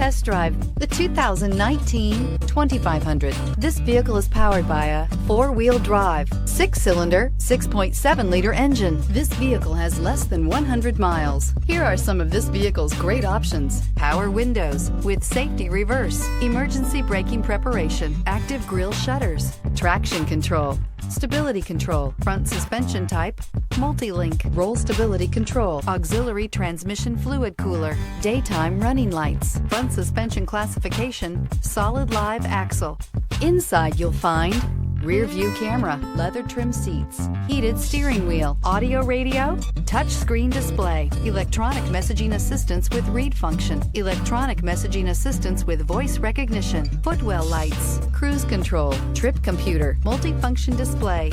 test drive the 2019 2500. This vehicle is powered by a 4-wheel drive, 6-cylinder, 6.7-liter engine. This vehicle has less than 100 miles. Here are some of this vehicle's great options: power windows with safety reverse, emergency braking preparation, active grille shutters, traction control, stability control, front suspension type, multi-link, roll stability control, auxiliary transmission fluid cooler, daytime running lights, front suspension classification, solid live axle. Inside you'll find rear view camera, leather trim seats, heated steering wheel, audio radio, touch screen display, electronic messaging assistance with read function, electronic messaging assistance with voice recognition, footwell lights, cruise control, trip computer, multifunction display.